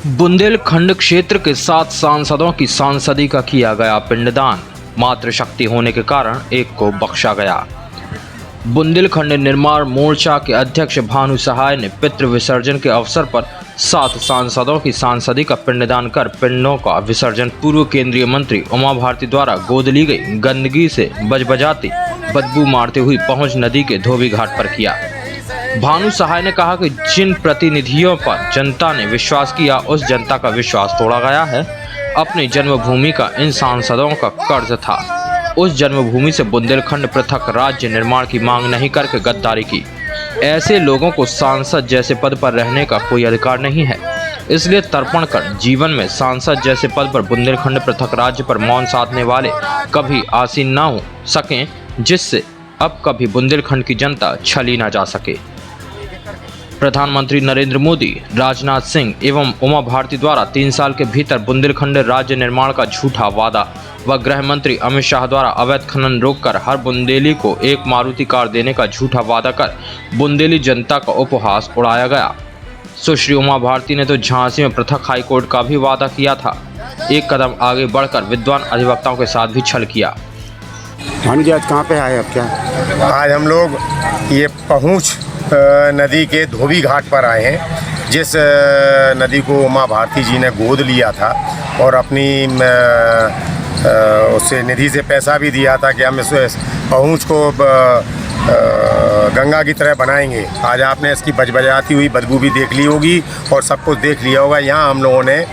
बुंदेलखंड क्षेत्र के 7 सांसदों की सांसदी का किया गया पिंडदान। मातृशक्ति होने के कारण एक को बख्शा गया। बुंदेलखंड निर्माण मोर्चा के अध्यक्ष भानु सहाय ने पितृ विसर्जन के अवसर पर 7 सांसदों की सांसदी का पिंडदान कर पिंडों का विसर्जन पूर्व केंद्रीय मंत्री उमा भारती द्वारा गोद ली गई गंदगी से बजबजाती बदबू मारते हुई पहुंच नदी के धोबी घाट पर किया। भानु सहाय ने कहा कि जिन प्रतिनिधियों पर जनता ने विश्वास किया, उस जनता का विश्वास तोड़ा गया है। अपनी जन्मभूमि का इन सांसदों का कर्ज था। उस जन्मभूमि से बुंदेलखंड पृथक राज्य निर्माण की मांग नहीं करके गद्दारी की। ऐसे लोगों को सांसद जैसे पद पर रहने का कोई अधिकार नहीं है। इसलिए तर्पण कर जीवन में सांसद जैसे पद पर बुंदेलखंड पृथक राज्य पर मौन साधने वाले कभी आसीन न हो सकें, जिससे अब कभी बुंदेलखंड की जनता छली न जा सके। प्रधानमंत्री नरेंद्र मोदी, राजनाथ सिंह एवं उमा भारती द्वारा 3 साल के भीतर बुंदेलखंड राज्य निर्माण का झूठा वादा व गृह मंत्री अमित शाह द्वारा अवैध खनन रोककर हर बुंदेली को एक मारुति कार देने का झूठा वादा कर बुंदेली जनता का उपहास उड़ाया गया। सुश्री उमा भारती ने तो झांसी में पृथक हाईकोर्ट का भी वादा किया था। एक कदम आगे बढ़कर विद्वान अधिवक्ताओं के साथ भी छल किया। भानु जी, आज कहाँ पे आए आप? क्या आज हम लोग ये पहुँच नदी के धोबी घाट पर आए हैं, जिस नदी को उमा भारती जी ने गोद लिया था और अपनी उससे निधि से पैसा भी दिया था कि हम इस पहुँच को गंगा की तरह बनाएंगे। आज आपने इसकी बजबजाती हुई बदबू भी देख ली होगी और सब कुछ देख लिया होगा। यहाँ हम लोगों ने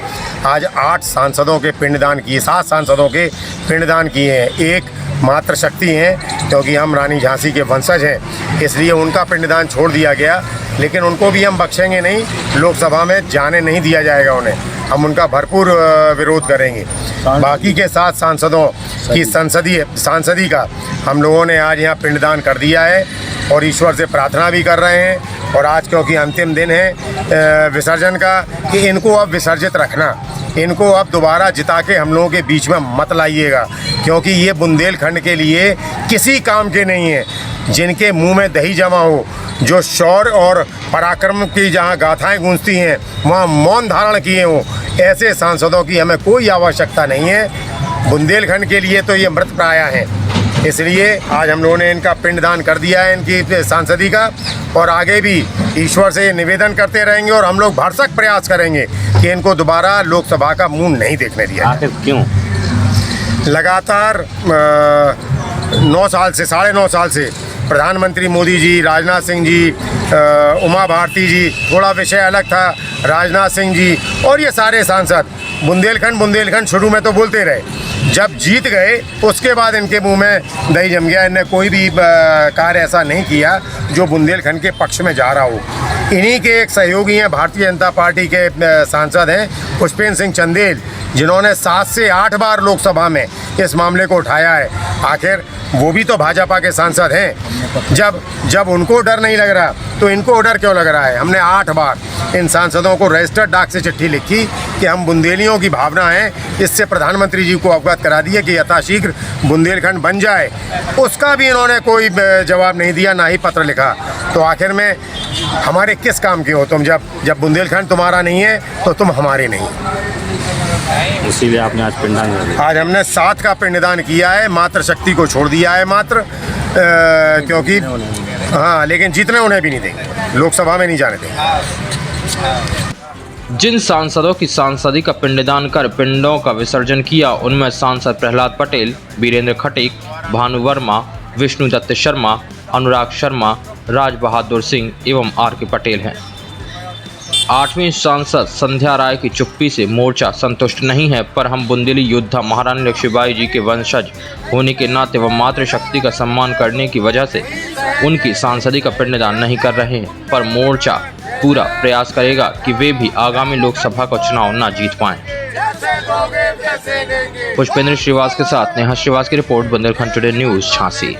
आज 8 सांसदों के पिंडदान किए, 7 सांसदों के पिंडदान किए हैं। एक मातृशक्ति हैं, क्योंकि हम रानी झांसी के वंशज हैं, इसलिए उनका पिंडदान छोड़ दिया गया, लेकिन उनको भी हम बख्शेंगे नहीं। लोकसभा में जाने नहीं दिया जाएगा उन्हें, हम उनका भरपूर विरोध करेंगे। बाकी के 7 सांसदों की सांसदी का हम लोगों ने आज यहाँ पिंडदान कर दिया है और ईश्वर से प्रार्थना भी कर रहे हैं। और आज क्योंकि अंतिम दिन है विसर्जन का, कि इनको अब विसर्जित रखना, इनको अब दोबारा जिता के हम लोगों के बीच में मत लाइएगा, क्योंकि ये बुंदेलखंड के लिए किसी काम के नहीं है। जिनके मुंह में दही जमा हो, जो शौर्य और पराक्रम की जहां गाथाएं गूंजती हैं वहां मौन धारण किए हों, ऐसे सांसदों की हमें कोई आवश्यकता नहीं है। बुंदेलखंड के लिए तो ये मृत प्राय हैं। इसलिए आज हम लोगों ने इनका पिंडदान कर दिया है, इनकी सांसदी का, और आगे भी ईश्वर से निवेदन करते रहेंगे और हम लोग भरसक प्रयास करेंगे कि इनको दोबारा लोकसभा का मुंह नहीं देखने दिया। आखिर क्यों? लगातार 9 साल से, 9.5 साल से प्रधानमंत्री मोदी जी, राजनाथ सिंह जी, उमा भारती जी, थोड़ा विषय अलग था, राजनाथ सिंह जी और ये सारे सांसद बुंदेलखंड शुरू में तो बोलते रहे। जब जीत गए उसके बाद इनके मुंह में दही जम गया। इनने कोई भी कार्य ऐसा नहीं किया जो बुंदेलखंड के पक्ष में जा रहा हो। इन्हीं के एक सहयोगी हैं, भारतीय जनता पार्टी के सांसद हैं पुष्पेंद्र सिंह चंदेल, जिन्होंने 7 से 8 बार लोकसभा में इस मामले को उठाया है। आखिर वो भी तो भाजपा के सांसद हैं। जब उनको डर नहीं लग रहा तो इनको डर क्यों लग रहा है? हमने 8 बार इन सांसदों को रजिस्टर्ड डाक से चिट्ठी लिखी कि हम बुंदेलियों की भावना है, इससे प्रधानमंत्री जी को अवगत करा दिया कि यथाशीघ्र बुंदेलखंड बन जाए। उसका भी इन्होंने कोई जवाब नहीं दिया, ना ही पत्र लिखा। तो आखिर में हमारे किस काम के हो तुम? जब बुंदेलखंड तुम्हारा नहीं है तो तुम हमारे नहीं। इसीलिए आपने आज पिंडदान किया। आज हमने 7 का पिंडदान किया है, मातृशक्ति को छोड़ दिया है मात्र, क्योंकि हाँ, लेकिन जीतने उन्हें भी नहीं देंगे, लोकसभा में नहीं जाने देंगे। जिन सांसदों की सांसदी का पिंडदान कर पिंडों का विसर्जन किया, उनमें सांसद प्रहलाद पटेल, वीरेंद्र खटीक, भानु वर्मा, विष्णु दत्त शर्मा, अनुराग शर्मा, राज बहादुर सिंह एवं R.K. पटेल हैं। 8वीं सांसद संध्या राय की चुप्पी से मोर्चा संतुष्ट नहीं है, पर हम बुंदेली योद्धा महारानी लक्ष्मीबाई जी के वंशज होने के नाते व मातृशक्ति का सम्मान करने की वजह से उनकी सांसदी का पिंडदान नहीं कर रहे हैं। पर मोर्चा पूरा प्रयास करेगा कि वे भी आगामी लोकसभा का चुनाव न जीत पाएं। पुष्पेंद्र श्रीवास के साथ नेहा श्रीवास की report, Bundelkhand today news, Jhansi.